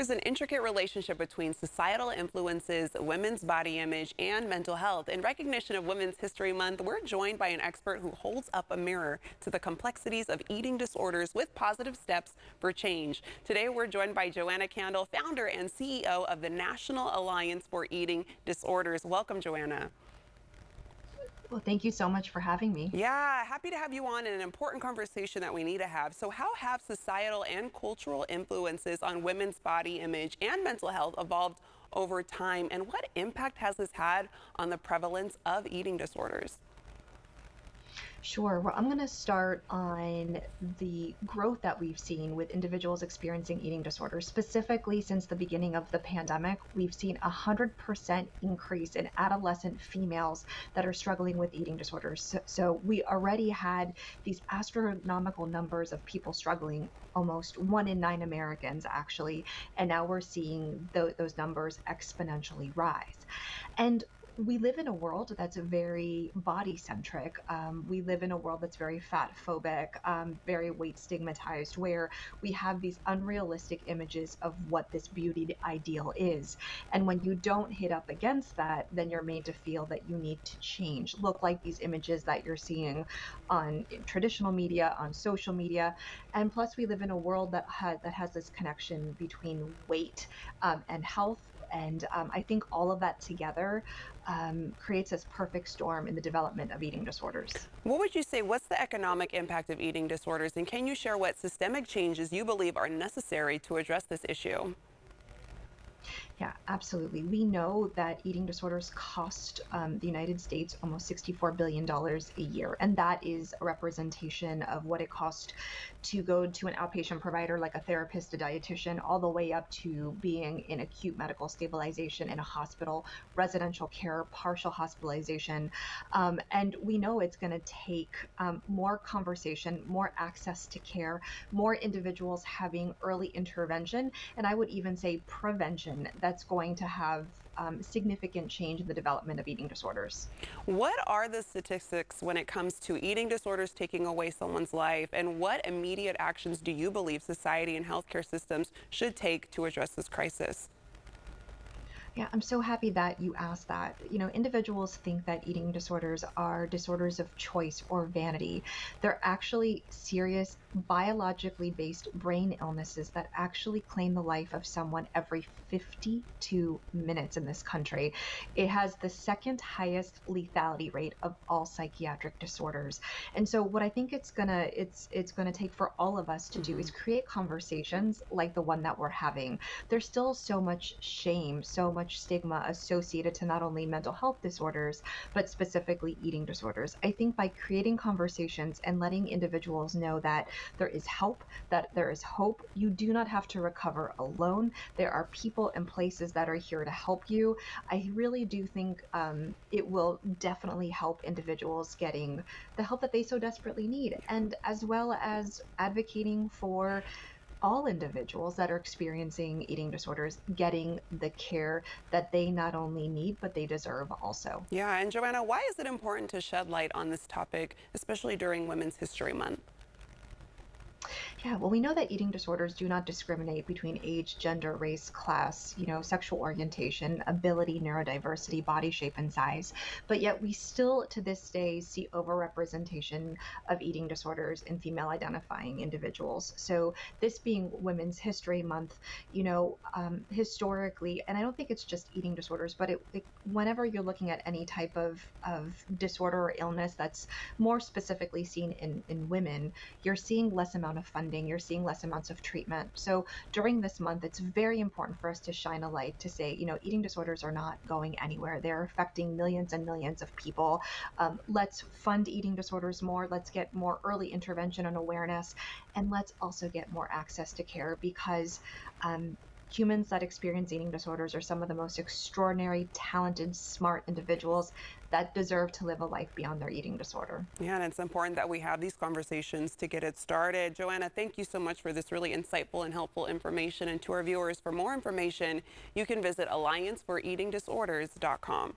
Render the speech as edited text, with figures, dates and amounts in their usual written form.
There's an intricate relationship between societal influences, women's body image, and mental health. In recognition of Women's History Month, we're joined by an expert who holds up a mirror to the complexities of eating disorders with positive steps for change. Today, we're joined by Johanna Kandel, founder and CEO of the National Alliance for Eating Disorders. Welcome, Johanna. Well, thank you so much for having me. Yeah, happy to have you on in an important conversation that we need to have. So how have societal and cultural influences on women's body image and mental health evolved over time? And what impact has this had on the prevalence of eating disorders? Sure. Well, I'm going to start on the growth that we've seen with individuals experiencing eating disorders. Specifically, since the beginning of the pandemic, we've seen a 100% increase in adolescent females that are struggling with eating disorders. So we already had these astronomical numbers of people struggling, almost 1 in 9 Americans, actually. And now we're seeing those numbers exponentially rise. And we live in a world that's very body centric. We live in a world that's very fat phobic, very weight stigmatized, where we have these unrealistic images of what this beauty ideal is. And when you don't hit up against that, then you're made to feel that you need to change, look like these images that you're seeing on traditional media, on social media. And plus, we live in a world that has this connection between weight and health. And I think all of that together creates this perfect storm in the development of eating disorders. What would you say, what's the economic impact of eating disorders? And can you share what systemic changes you believe are necessary to address this issue? Yeah, absolutely. We know that eating disorders cost the United States almost $64 billion a year. And that is a representation of what it costs to go to an outpatient provider like a therapist, a dietitian, all the way up to being in acute medical stabilization in a hospital, residential care, partial hospitalization. And we know it's going to take more conversation, more access to care, more individuals having early intervention, and I would even say prevention that's going to have significant change in the development of eating disorders. What are the statistics when it comes to eating disorders taking away someone's life? And what immediate actions do you believe society and healthcare systems should take to address this crisis? Yeah, I'm so happy that you asked that. You know, individuals think that eating disorders are disorders of choice or vanity. They're actually serious, biologically based brain illnesses that actually claim the life of someone every 52 minutes in this country. It has the second highest lethality rate of all psychiatric disorders. And so what I think it's gonna take for all of us to do is create conversations like the one that we're having. There's still so much shame, so much stigma associated to not only mental health disorders, but specifically eating disorders. I think by creating conversations and letting individuals know that there is help, that there is hope, you do not have to recover alone. There are people and places that are here to help you. I really do think it will definitely help individuals getting the help that they so desperately need, and as well as advocating for all individuals that are experiencing eating disorders getting the care that they not only need, but they deserve also. Yeah, and Joanna, why is it important to shed light on this topic, especially during Women's History Month? Yeah, well, we know that eating disorders do not discriminate between age, gender, race, class, sexual orientation, ability, neurodiversity, body shape, and size. But yet we still to this day see overrepresentation of eating disorders in female identifying individuals. So this being Women's History Month, historically, and I don't think it's just eating disorders, but whenever you're looking at any type of disorder or illness that's more specifically seen in women, you're seeing less amount of funding, you're seeing less amounts of treatment. So during this month, it's very important for us to shine a light to say, eating disorders are not going anywhere. They're affecting millions and millions of people. Let's fund eating disorders more. Let's get more early intervention and awareness. And let's also get more access to care because humans that experience eating disorders are some of the most extraordinary, talented, smart individuals that deserve to live a life beyond their eating disorder. Yeah, and it's important that we have these conversations to get it started. Joanna, thank you so much for this really insightful and helpful information. And to our viewers, for more information, you can visit allianceforeatingdisorders.com.